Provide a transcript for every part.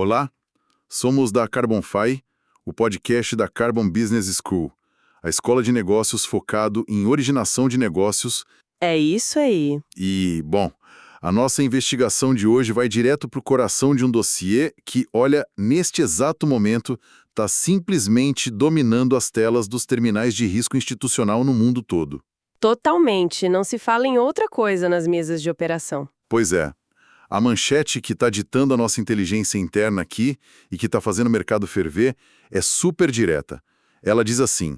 Olá, somos da Carbonfy, o podcast da Carbon Business School, a escola de negócios focado em originação de negócios É isso aí. e, bom, a nossa investigação de hoje vai direto para o coração de um dossiê que, olha, neste exato momento, está simplesmente dominando as telas dos terminais de risco institucional no mundo todo. Totalmente. Não se fala em outra coisa nas mesas de operação. Pois é. A manchete que está ditando a nossa inteligência interna aqui e que está fazendo o mercado ferver é super direta. Ela diz assim: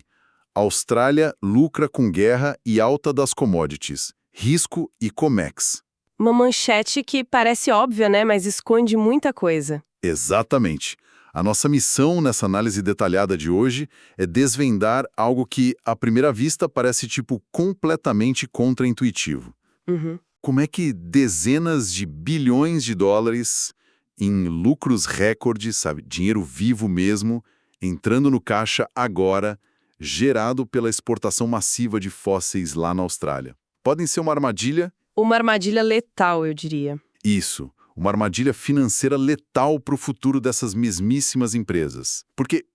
Austrália lucra com guerra e alta das commodities, risco e COMEX. Uma manchete que parece óbvia, né? Mas esconde muita coisa. Exatamente. A nossa missão nessa análise detalhada de hoje é desvendar algo que, à primeira vista, parece completamente contraintuitivo. Uhum. Como é que dezenas de bilhões de dólares em lucros recordes, sabe, dinheiro vivo mesmo, entrando no caixa agora, gerado pela exportação massiva de fósseis lá na Austrália? Podem ser uma armadilha? Uma armadilha letal, eu diria. Isso, uma armadilha financeira letal para o futuro dessas mesmíssimas empresas. Porque,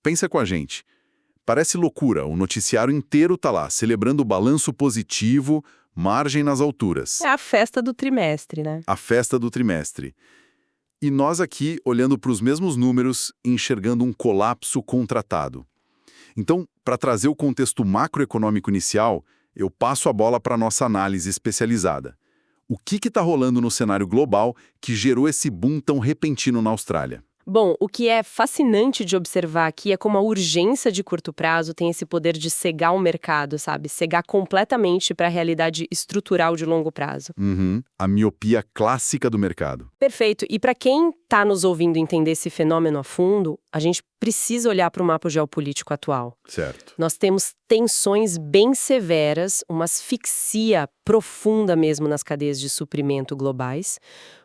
pensa com a gente, parece loucura, o noticiário inteiro tá lá, celebrando o balanço positivo, margem nas alturas. É a festa do trimestre, né? A festa do trimestre. E nós aqui, olhando para os mesmos números, enxergando um colapso contratado. Então, para trazer o contexto macroeconômico inicial, eu passo a bola para a nossa análise especializada. O que está rolando no cenário global que gerou esse boom tão repentino na Austrália? Bom, o que é fascinante de observar aqui é como a urgência de curto prazo tem esse poder de cegar o mercado, sabe? Cegar completamente para a realidade estrutural de longo prazo. A miopia clássica do mercado. Perfeito. E para quem está nos ouvindo entender esse fenômeno a fundo, a gente precisa olhar para o mapa geopolítico atual. Certo. Nós temos tensões bem severas, uma asfixia profunda mesmo nas cadeias de suprimento globais.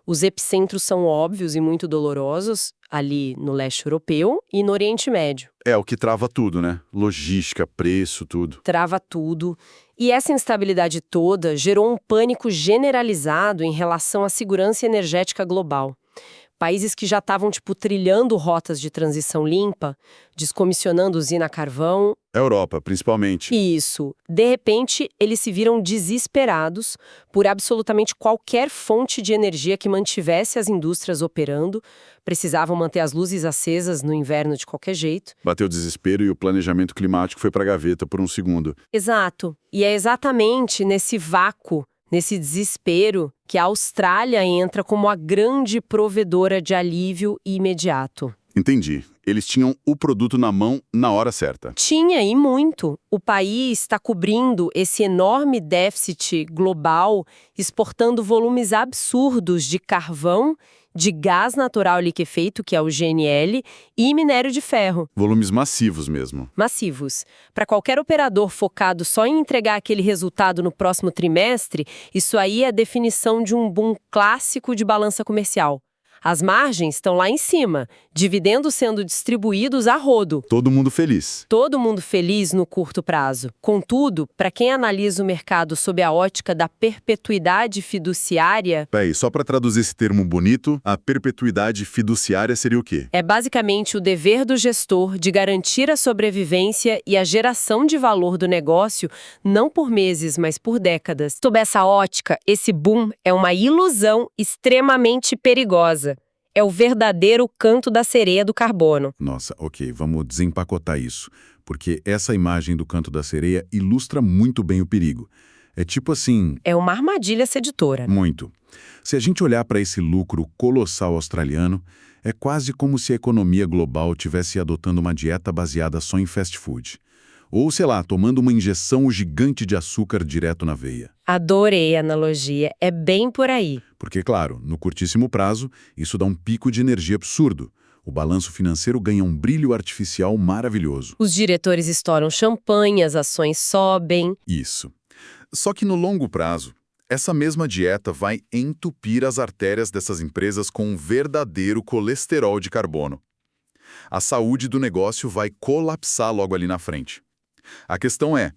Os epicentros são óbvios e muito dolorosos, ali no leste europeu e no Oriente Médio. É o que trava tudo, né? Logística, preço, tudo. Trava tudo. E essa instabilidade toda gerou um pânico generalizado em relação à segurança energética global. Países que já estavam, trilhando rotas de transição limpa, descomissionando usina a carvão. Europa, principalmente. Isso. De repente, eles se viram desesperados por absolutamente qualquer fonte de energia que mantivesse as indústrias operando. Precisavam manter as luzes acesas no inverno de qualquer jeito. Bateu o desespero e o planejamento climático foi para a gaveta por um segundo. Exato. E é exatamente nesse vácuo, nesse desespero, que a Austrália entra como a grande provedora de alívio imediato. Entendi. Eles tinham o produto na mão na hora certa. Tinha, e muito. O país está cobrindo esse enorme déficit global, exportando volumes absurdos de carvão, de gás natural liquefeito, que é o GNL, e minério de ferro. Volumes massivos mesmo. Massivos. Para qualquer operador focado só em entregar aquele resultado no próximo trimestre, isso aí é a definição de um boom clássico de balança comercial. As margens estão lá em cima, dividendos sendo distribuídos a rodo. Todo mundo feliz. Todo mundo feliz no curto prazo. Contudo, para quem analisa o mercado sob a ótica da perpetuidade fiduciária... Peraí, só para traduzir esse termo bonito, a perpetuidade fiduciária seria o quê? É basicamente o dever do gestor de garantir a sobrevivência e a geração de valor do negócio, não por meses, mas por décadas. Sob essa ótica, esse boom é uma ilusão extremamente perigosa. É o verdadeiro canto da sereia do carbono. Nossa, ok, vamos desempacotar isso, porque essa imagem do canto da sereia ilustra muito bem o perigo. É tipo assim... É uma armadilha sedutora. Muito. Se a gente olhar para esse lucro colossal australiano, é quase como se a economia global estivesse adotando uma dieta baseada só em fast food. Ou, sei lá, tomando uma injeção gigante de açúcar direto na veia. Adorei a analogia, é bem por aí. Porque, claro, no curtíssimo prazo, isso dá um pico de energia absurdo. O balanço financeiro ganha um brilho artificial maravilhoso. Os diretores estouram champanhe, as ações sobem. Isso. Só que no longo prazo, essa mesma dieta vai entupir as artérias dessas empresas com um verdadeiro colesterol de carbono. A saúde do negócio vai colapsar logo ali na frente. A questão é,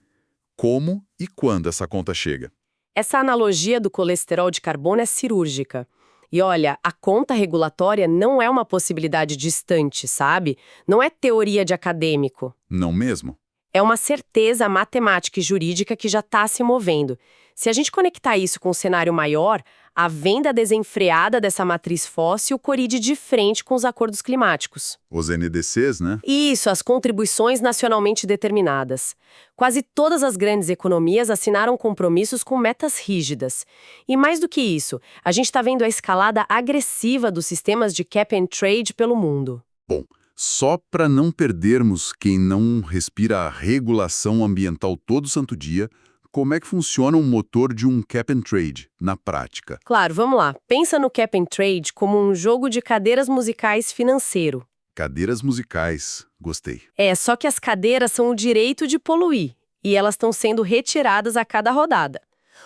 como e quando essa conta chega? Essa analogia do colesterol de carbono é cirúrgica. E olha, a conta regulatória não é uma possibilidade distante, sabe? Não é teoria de acadêmico. Não mesmo? É uma certeza matemática e jurídica que já está se movendo. Se a gente conectar isso com um cenário maior, a venda desenfreada dessa matriz fóssil corrige de frente com os acordos climáticos. Os NDCs, né? Isso, as contribuições nacionalmente determinadas. Quase todas as grandes economias assinaram compromissos com metas rígidas. E mais do que isso, a gente está vendo a escalada agressiva dos sistemas de cap and trade pelo mundo. Bom, só para não perdermos quem não respira a regulação ambiental todo santo dia, como é que funciona um motor de um cap and trade, na prática? Claro, vamos lá. Pensa no cap and trade como um jogo de cadeiras musicais financeiro. Cadeiras musicais, gostei. Só que as cadeiras são o direito de poluir, e elas estão sendo retiradas a cada rodada.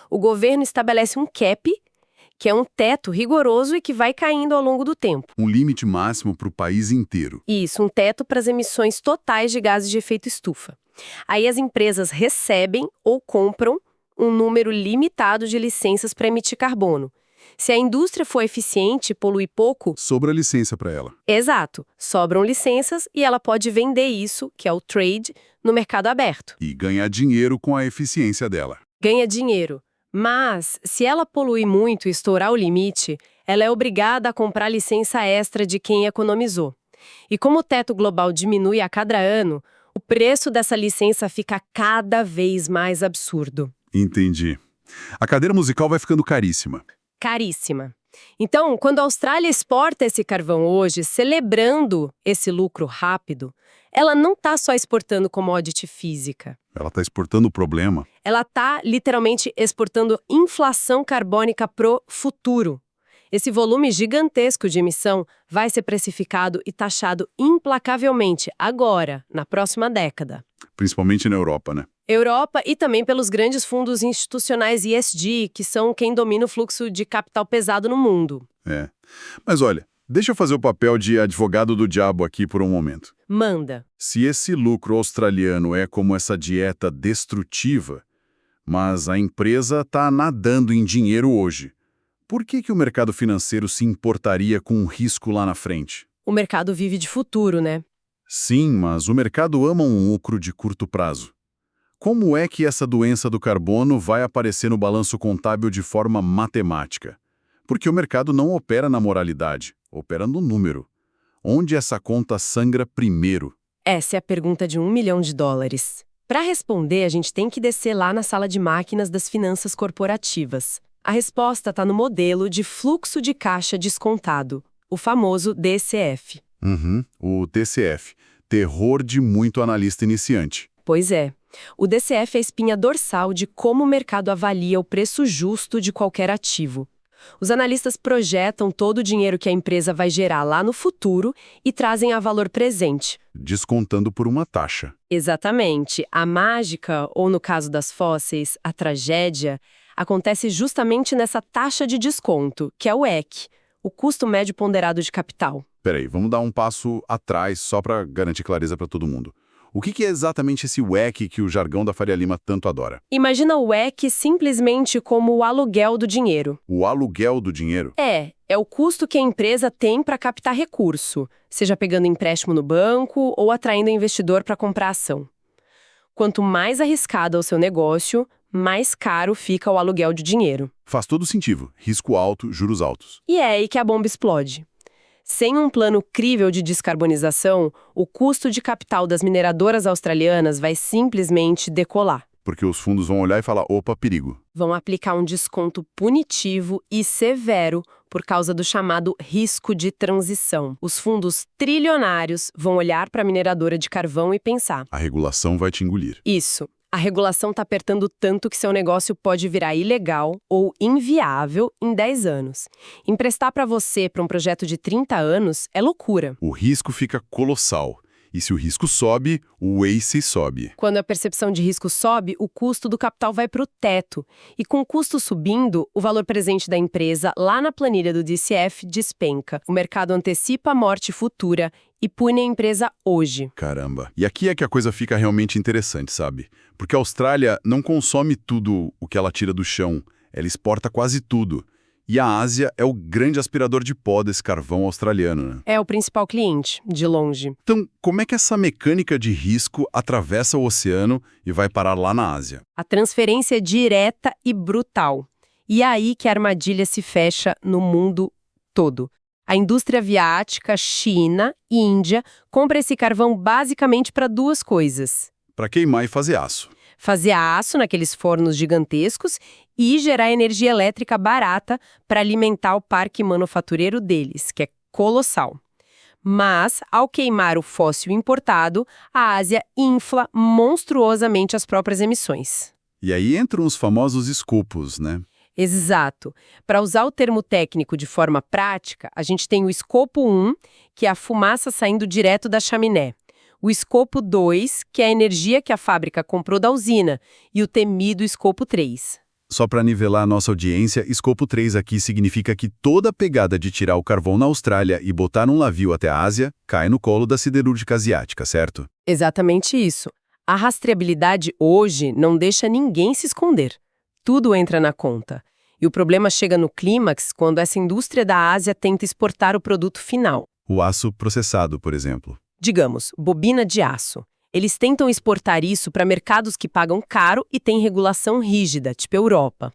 O governo estabelece um cap, que é um teto rigoroso e que vai caindo ao longo do tempo. Um limite máximo para o país inteiro. Isso, um teto para as emissões totais de gases de efeito estufa. Aí as empresas recebem ou compram um número limitado de licenças para emitir carbono. Se a indústria for eficiente e poluir pouco... Sobra licença para ela. Exato. Sobram licenças e ela pode vender isso, que é o trade, no mercado aberto. E ganhar dinheiro com a eficiência dela. Ganha dinheiro. Mas, se ela poluir muito e estourar o limite, ela é obrigada a comprar licença extra de quem economizou. E como o teto global diminui a cada ano, o preço dessa licença fica cada vez mais absurdo. Entendi. A cadeira musical vai ficando caríssima. Caríssima. Então, quando a Austrália exporta esse carvão hoje, celebrando esse lucro rápido, ela não está só exportando commodity física. Ela está exportando o problema. Ela está, literalmente, exportando inflação carbônica pro futuro. Esse volume gigantesco de emissão vai ser precificado e taxado implacavelmente agora, na próxima década. Principalmente na Europa, né? Europa e também pelos grandes fundos institucionais ESG, que são quem domina o fluxo de capital pesado no mundo. Mas olha, deixa eu fazer o papel de advogado do diabo aqui por um momento. Manda. Se esse lucro australiano é como essa dieta destrutiva, mas a empresa está nadando em dinheiro hoje, por que o mercado financeiro se importaria com um risco lá na frente? O mercado vive de futuro, né? Sim, mas o mercado ama um lucro de curto prazo. Como é que essa doença do carbono vai aparecer no balanço contábil de forma matemática? Porque o mercado não opera na moralidade, opera no número. Onde essa conta sangra primeiro? Essa é a pergunta de $1 milhão. Para responder, a gente tem que descer lá na sala de máquinas das finanças corporativas. A resposta está no modelo de fluxo de caixa descontado, o famoso DCF. O DCF. Terror de muito analista iniciante. Pois é. O DCF é a espinha dorsal de como o mercado avalia o preço justo de qualquer ativo. Os analistas projetam todo o dinheiro que a empresa vai gerar lá no futuro e trazem a valor presente. Descontando por uma taxa. Exatamente. A mágica, ou no caso das fósseis, a tragédia, acontece justamente nessa taxa de desconto, que é o EC, o custo médio ponderado de capital. Peraí, vamos dar um passo atrás só para garantir clareza para todo mundo. O que é exatamente esse WACC que o jargão da Faria Lima tanto adora? Imagina o WACC simplesmente como o aluguel do dinheiro. O aluguel do dinheiro? É o custo que a empresa tem para captar recurso, seja pegando empréstimo no banco ou atraindo investidor para comprar ação. Quanto mais arriscado é o seu negócio, mais caro fica o aluguel de dinheiro. Faz todo sentido. Risco alto, juros altos. E é aí que a bomba explode. Sem um plano crível de descarbonização, o custo de capital das mineradoras australianas vai simplesmente decolar. Porque os fundos vão olhar e falar, opa, perigo. Vão aplicar um desconto punitivo e severo por causa do chamado risco de transição. Os fundos trilionários vão olhar para a mineradora de carvão e pensar: a regulação vai te engolir. Isso. A regulação está apertando tanto que seu negócio pode virar ilegal ou inviável em 10 anos. Emprestar para você para um projeto de 30 anos é loucura. O risco fica colossal. E se o risco sobe, o ACE sobe. Quando a percepção de risco sobe, o custo do capital vai para o teto. E com o custo subindo, o valor presente da empresa, lá na planilha do DCF, despenca. O mercado antecipa a morte futura e pune a empresa hoje. Caramba. E aqui é que a coisa fica realmente interessante, sabe? Porque a Austrália não consome tudo o que ela tira do chão. Ela exporta quase tudo. E a Ásia é o grande aspirador de pó desse carvão australiano, né? É o principal cliente, de longe. Então, como é que essa mecânica de risco atravessa o oceano e vai parar lá na Ásia? A transferência é direta e brutal. E é aí que a armadilha se fecha no mundo todo. A indústria aviática, China e Índia compra esse carvão basicamente para duas coisas: Para queimar e fazer aço. fazer aço naqueles fornos gigantescos e gerar energia elétrica barata para alimentar o parque manufatureiro deles, que é colossal. Mas, ao queimar o fóssil importado, a Ásia infla monstruosamente as próprias emissões. E aí entram os famosos escopos, né? Exato. Para usar o termo técnico de forma prática, a gente tem o escopo 1, que é a fumaça saindo direto da chaminé. O escopo 2, que é a energia que a fábrica comprou da usina. E o temido escopo 3. Só para nivelar a nossa audiência, escopo 3 aqui significa que toda a pegada de tirar o carvão na Austrália e botar num navio até a Ásia cai no colo da siderúrgica asiática, certo? Exatamente isso. A rastreabilidade hoje não deixa ninguém se esconder. Tudo entra na conta. E o problema chega no clímax quando essa indústria da Ásia tenta exportar o produto final. O aço processado, por exemplo. Digamos, bobina de aço. Eles tentam exportar isso para mercados que pagam caro e têm regulação rígida, tipo Europa.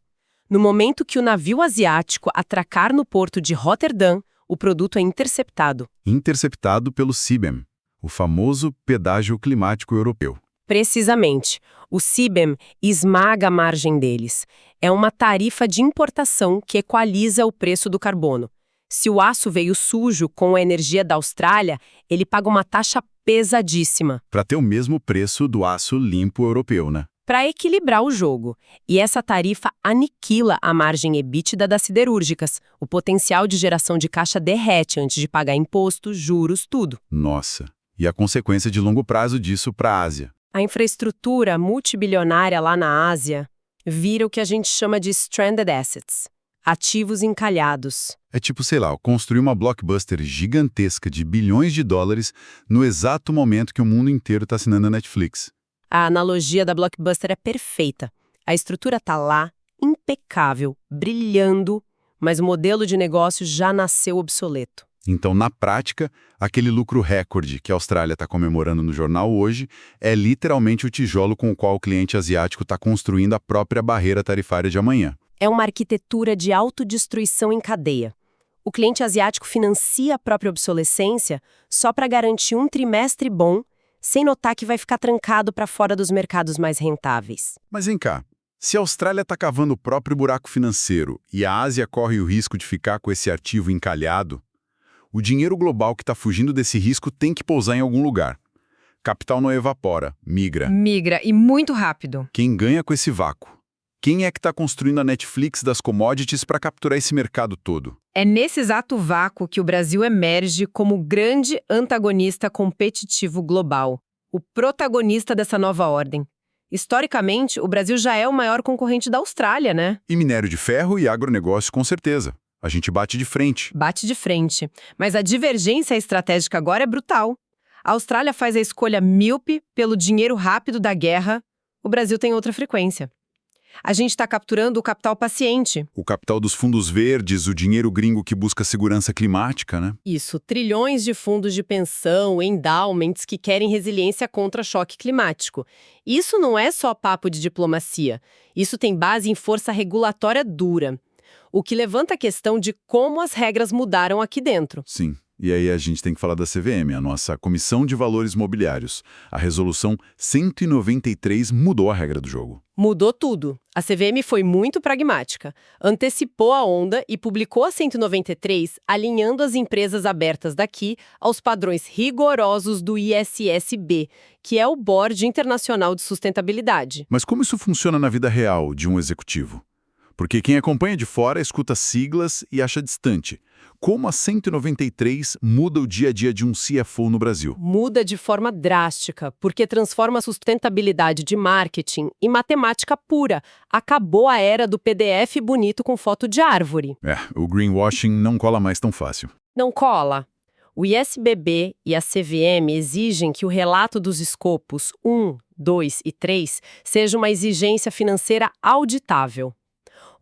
No momento que o navio asiático atracar no porto de Rotterdam, o produto é interceptado. Interceptado pelo CBAM, o famoso pedágio climático europeu. Precisamente. O CBAM esmaga a margem deles. É uma tarifa de importação que equaliza o preço do carbono. Se o aço veio sujo com a energia da Austrália, ele paga uma taxa pesadíssima. Para ter o mesmo preço do aço limpo europeu, né? Para equilibrar o jogo. E essa tarifa aniquila a margem EBITDA das siderúrgicas. O potencial de geração de caixa derrete antes de pagar imposto, juros, tudo. Nossa. E a consequência de longo prazo disso para a Ásia? A infraestrutura multibilionária lá na Ásia vira o que a gente chama de stranded assets, ativos encalhados. É tipo, sei lá, construir uma blockbuster gigantesca de bilhões de dólares no exato momento que o mundo inteiro está assinando a Netflix. A analogia da blockbuster é perfeita. A estrutura está lá, impecável, brilhando, mas o modelo de negócio já nasceu obsoleto. Então, na prática, aquele lucro recorde que a Austrália está comemorando no jornal hoje é literalmente o tijolo com o qual o cliente asiático está construindo a própria barreira tarifária de amanhã. É uma arquitetura de autodestruição em cadeia. O cliente asiático financia a própria obsolescência só para garantir um trimestre bom, sem notar que vai ficar trancado para fora dos mercados mais rentáveis. Mas vem cá, se a Austrália está cavando o próprio buraco financeiro e a Ásia corre o risco de ficar com esse ativo encalhado, o dinheiro global que está fugindo desse risco tem que pousar em algum lugar. Capital não evapora, migra. Migra, e muito rápido. Quem ganha com esse vácuo? Quem é que está construindo a Netflix das commodities para capturar esse mercado todo? É nesse exato vácuo que o Brasil emerge como grande antagonista competitivo global, o protagonista dessa nova ordem. Historicamente, o Brasil já é o maior concorrente da Austrália, né? E minério de ferro e agronegócio, com certeza. A gente bate de frente. Bate de frente. Mas a divergência estratégica agora é brutal. A Austrália faz a escolha míope pelo dinheiro rápido da guerra. O Brasil tem outra frequência. A gente está capturando o capital paciente. O capital dos fundos verdes, o dinheiro gringo que busca segurança climática, né? Isso, trilhões de fundos de pensão, endowments que querem resiliência contra choque climático. Isso não é só papo de diplomacia. Isso tem base em força regulatória dura. O que levanta a questão de como as regras mudaram aqui dentro. Sim. E aí a gente tem que falar da CVM, a nossa Comissão de Valores Mobiliários. A Resolução 193 mudou a regra do jogo. Mudou tudo. A CVM foi muito pragmática. Antecipou a onda e publicou a 193, alinhando as empresas abertas daqui aos padrões rigorosos do ISSB, que é o Board Internacional de Sustentabilidade. Mas como isso funciona na vida real de um executivo? Porque quem acompanha de fora escuta siglas e acha distante. Como a 193 muda o dia a dia de um CFO no Brasil? Muda de forma drástica, porque transforma a sustentabilidade de marketing em matemática pura. Acabou a era do PDF bonito com foto de árvore. O greenwashing não cola mais tão fácil. Não cola. O ISBB e a CVM exigem que o relato dos escopos 1, 2 e 3 seja uma exigência financeira auditável.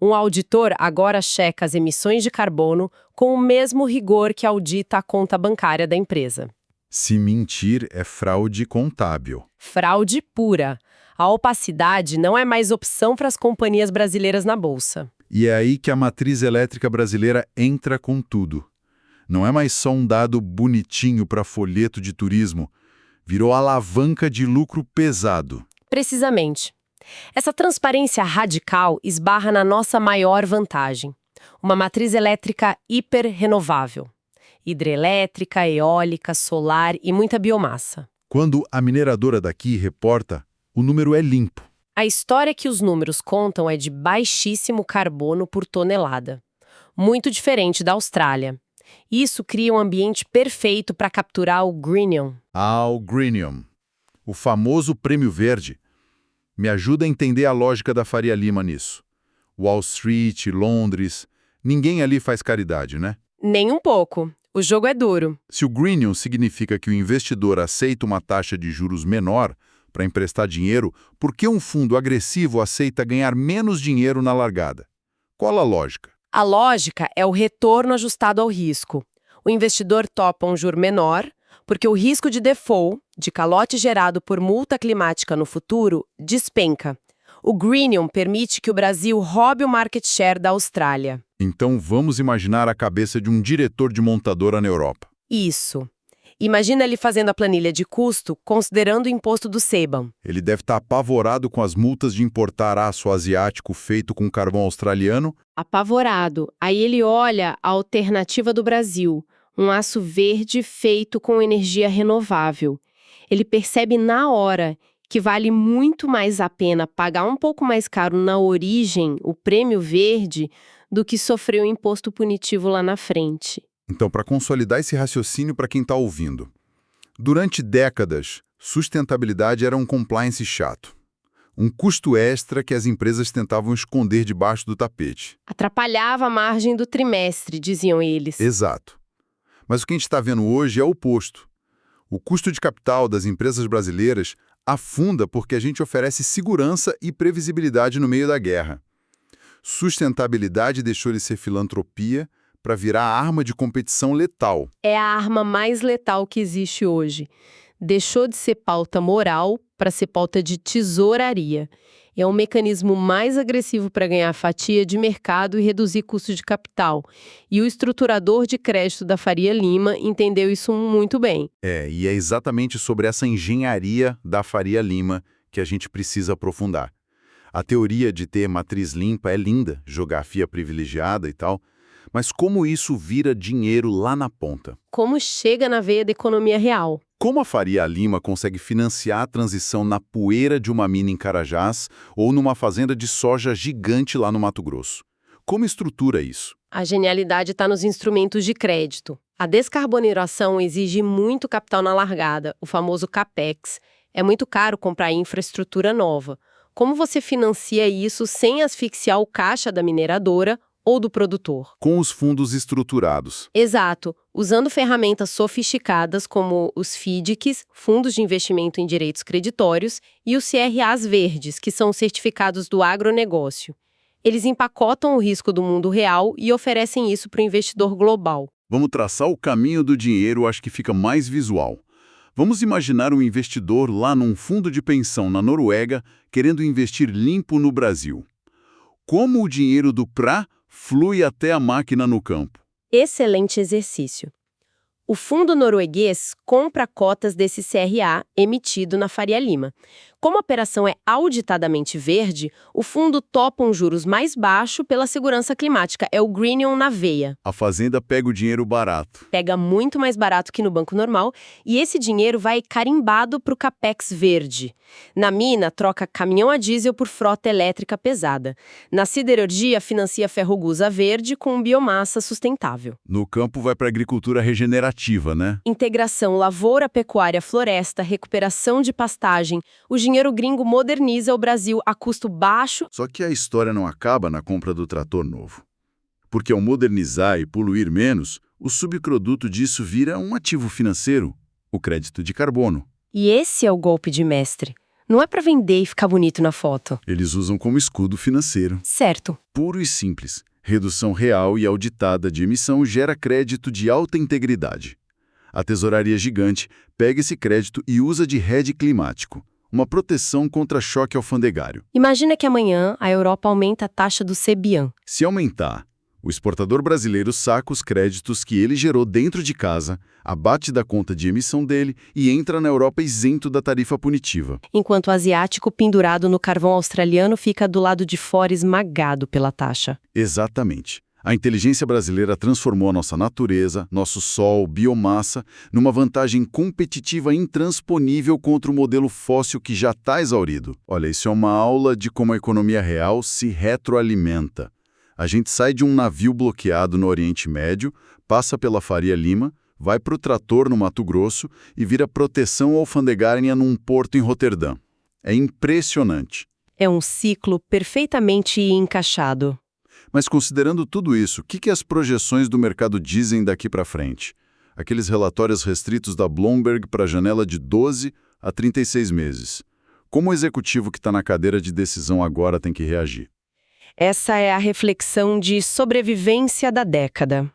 Um auditor agora checa as emissões de carbono com o mesmo rigor que audita a conta bancária da empresa. Se mentir é fraude contábil. Fraude pura. A opacidade não é mais opção para as companhias brasileiras na bolsa. E é aí que a matriz elétrica brasileira entra com tudo. Não é mais só um dado bonitinho para folheto de turismo. Virou alavanca de lucro pesado. Precisamente. Essa transparência radical esbarra na nossa maior vantagem. Uma matriz elétrica hiperrenovável. Hidrelétrica, eólica, solar e muita biomassa. Quando a mineradora daqui reporta, o número é limpo. A história que os números contam é de baixíssimo carbono por tonelada. Muito diferente da Austrália. Isso cria um ambiente perfeito para capturar o greenium. O greenium. O famoso prêmio verde. Me ajuda a entender a lógica da Faria Lima nisso. Wall Street, Londres, ninguém ali faz caridade, né? Nem um pouco. O jogo é duro. Se o greenium significa que o investidor aceita uma taxa de juros menor para emprestar dinheiro, por que um fundo agressivo aceita ganhar menos dinheiro na largada? Qual a lógica? A lógica é o retorno ajustado ao risco. O investidor topa um juro menor, porque o risco de default, de calote gerado por multa climática no futuro, despenca. O greenium permite que o Brasil roube o market share da Austrália. Então vamos imaginar a cabeça de um diretor de montadora na Europa. Isso. Imagina ele fazendo a planilha de custo considerando o imposto do CBAM. Ele deve estar apavorado com as multas de importar aço asiático feito com carvão australiano. Apavorado. Aí ele olha a alternativa do Brasil, um aço verde feito com energia renovável. Ele percebe na hora que vale muito mais a pena pagar um pouco mais caro na origem, o prêmio verde, do que sofrer o imposto punitivo lá na frente. Então, para consolidar esse raciocínio para quem está ouvindo, durante décadas, sustentabilidade era um compliance chato. Um custo extra que as empresas tentavam esconder debaixo do tapete. Atrapalhava a margem do trimestre, diziam eles. Exato. Mas o que a gente está vendo hoje é o oposto. O custo de capital das empresas brasileiras afunda porque a gente oferece segurança e previsibilidade no meio da guerra. Sustentabilidade deixou de ser filantropia para virar arma de competição letal. É a arma mais letal que existe hoje. Deixou de ser pauta moral para ser pauta de tesouraria. É um mecanismo mais agressivo para ganhar fatia de mercado e reduzir custos de capital. E o estruturador de crédito da Faria Lima entendeu isso muito bem. E é exatamente sobre essa engenharia da Faria Lima que a gente precisa aprofundar. A teoria de ter matriz limpa é linda, geografia privilegiada e tal, mas como isso vira dinheiro lá na ponta? Como chega na veia da economia real? Como a Faria Lima consegue financiar a transição na poeira de uma mina em Carajás ou numa fazenda de soja gigante lá no Mato Grosso? Como estrutura isso? A genialidade está nos instrumentos de crédito. A descarbonização exige muito capital na largada, o famoso CAPEX. É muito caro comprar infraestrutura nova. Como você financia isso sem asfixiar o caixa da mineradora ou do produtor? Com os fundos estruturados. Exato, usando ferramentas sofisticadas como os FDICs, Fundos de Investimento em Direitos Creditórios, e os CRAs verdes, que são os certificados do agronegócio. Eles empacotam o risco do mundo real e oferecem isso para o investidor global. Vamos traçar o caminho do dinheiro, acho que fica mais visual. Vamos imaginar um investidor lá num fundo de pensão na Noruega querendo investir limpo no Brasil. Como o dinheiro do PRA flui até a máquina no campo? Excelente exercício. O fundo norueguês compra cotas desse CRA emitido na Faria Lima. Como a operação é auditadamente verde, o fundo topa um juros mais baixo pela segurança climática. É o greenium na veia. A fazenda pega o dinheiro barato. Pega muito mais barato que no banco normal e esse dinheiro vai carimbado para o CAPEX verde. Na mina, troca caminhão a diesel por frota elétrica pesada. Na siderurgia, financia ferrogusa verde com biomassa sustentável. No campo vai para a agricultura regenerativa, né? Integração lavoura, pecuária, floresta, recuperação de pastagem. O dinheiro gringo moderniza o Brasil a custo baixo. Só que a história não acaba na compra do trator novo. Porque ao modernizar e poluir menos, o subproduto disso vira um ativo financeiro, o crédito de carbono. E esse é o golpe de mestre. Não é para vender e ficar bonito na foto. Eles usam como escudo financeiro. Certo. Puro e simples. Redução real e auditada de emissão gera crédito de alta integridade. A tesouraria gigante pega esse crédito e usa de hedge climático, uma proteção contra choque alfandegário. Imagina que amanhã a Europa aumenta a taxa do CBIAN. Se aumentar, o exportador brasileiro saca os créditos que ele gerou dentro de casa, abate da conta de emissão dele e entra na Europa isento da tarifa punitiva. Enquanto o asiático pendurado no carvão australiano fica do lado de fora esmagado pela taxa. Exatamente. A inteligência brasileira transformou a nossa natureza, nosso sol, biomassa, numa vantagem competitiva intransponível contra o modelo fóssil que já está exaurido. Olha, isso é uma aula de como a economia real se retroalimenta. A gente sai de um navio bloqueado no Oriente Médio, passa pela Faria Lima, vai para o trator no Mato Grosso e vira proteção alfandegária num porto em Roterdã. É impressionante. É um ciclo perfeitamente encaixado. Mas considerando tudo isso, o que as projeções do mercado dizem daqui para frente? Aqueles relatórios restritos da Bloomberg para a janela de 12 a 36 meses. Como o executivo que está na cadeira de decisão agora tem que reagir? Essa é a reflexão de sobrevivência da década.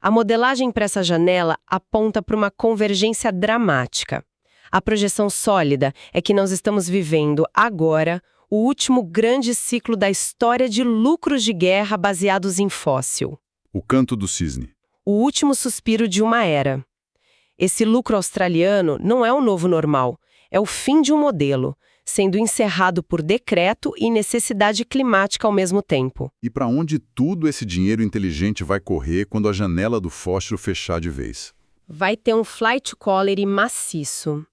A modelagem para essa janela aponta para uma convergência dramática. A projeção sólida é que nós estamos vivendo agora o último grande ciclo da história de lucros de guerra baseados em fóssil. O canto do cisne. O último suspiro de uma era. Esse lucro australiano não é o novo normal, é o fim de um modelo, sendo encerrado por decreto e necessidade climática ao mesmo tempo. E para onde tudo esse dinheiro inteligente vai correr quando a janela do fóssil fechar de vez? Vai ter um flight to quality maciço.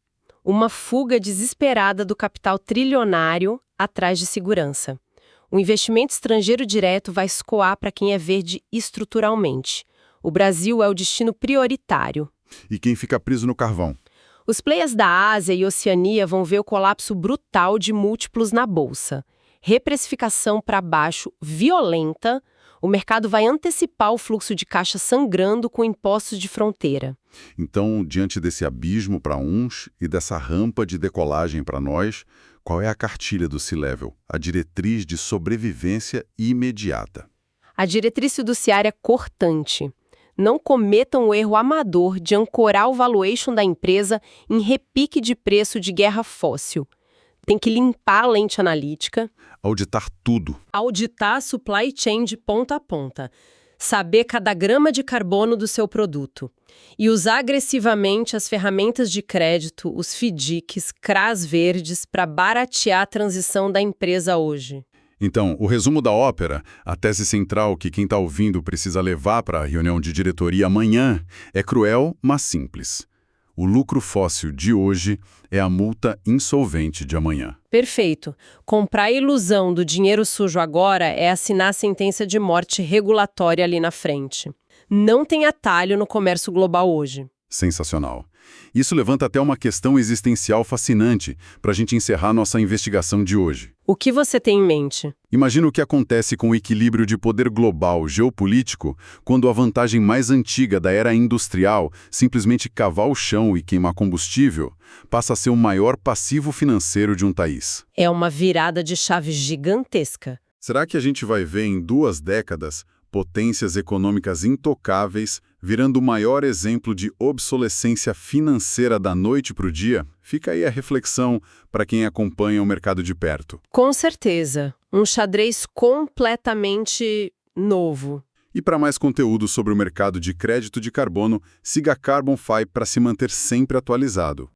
Uma fuga desesperada do capital trilionário atrás de segurança. O investimento estrangeiro direto vai escoar para quem é verde estruturalmente. O Brasil é o destino prioritário. E quem fica preso no carvão? Os players da Ásia e Oceania vão ver o colapso brutal de múltiplos na bolsa. Reprecificação para baixo violenta, o mercado vai antecipar o fluxo de caixa sangrando com impostos de fronteira. Então, diante desse abismo para uns e dessa rampa de decolagem para nós, qual é a cartilha do C-Level, a diretriz de sobrevivência imediata? A diretriz fiduciária é cortante. Não cometam o erro amador de ancorar o valuation da empresa em repique de preço de guerra fóssil. Tem que limpar a lente analítica. Auditar tudo. Auditar a supply chain de ponta a ponta. Saber cada grama de carbono do seu produto. E usar agressivamente as ferramentas de crédito, os FDICs, CRAs verdes, para baratear a transição da empresa hoje. Então, o resumo da ópera, a tese central que quem está ouvindo precisa levar para a reunião de diretoria amanhã, é cruel, mas simples. O lucro fóssil de hoje é a multa insolvente de amanhã. Perfeito. Comprar a ilusão do dinheiro sujo agora é assinar a sentença de morte regulatória ali na frente. Não tem atalho no comércio global hoje. Sensacional. Isso levanta até uma questão existencial fascinante para a gente encerrar nossa investigação de hoje. O que você tem em mente? Imagina o que acontece com o equilíbrio de poder global geopolítico quando a vantagem mais antiga da era industrial, simplesmente cavar o chão e queimar combustível, passa a ser o maior passivo financeiro de um país. É uma virada de chave gigantesca. Será que a gente vai ver em 2 décadas potências econômicas intocáveis virando o maior exemplo de obsolescência financeira da noite para o dia? Fica aí a reflexão para quem acompanha o mercado de perto. Com certeza. Um xadrez completamente novo. E para mais conteúdo sobre o mercado de crédito de carbono, siga a Carbon Fi para se manter sempre atualizado.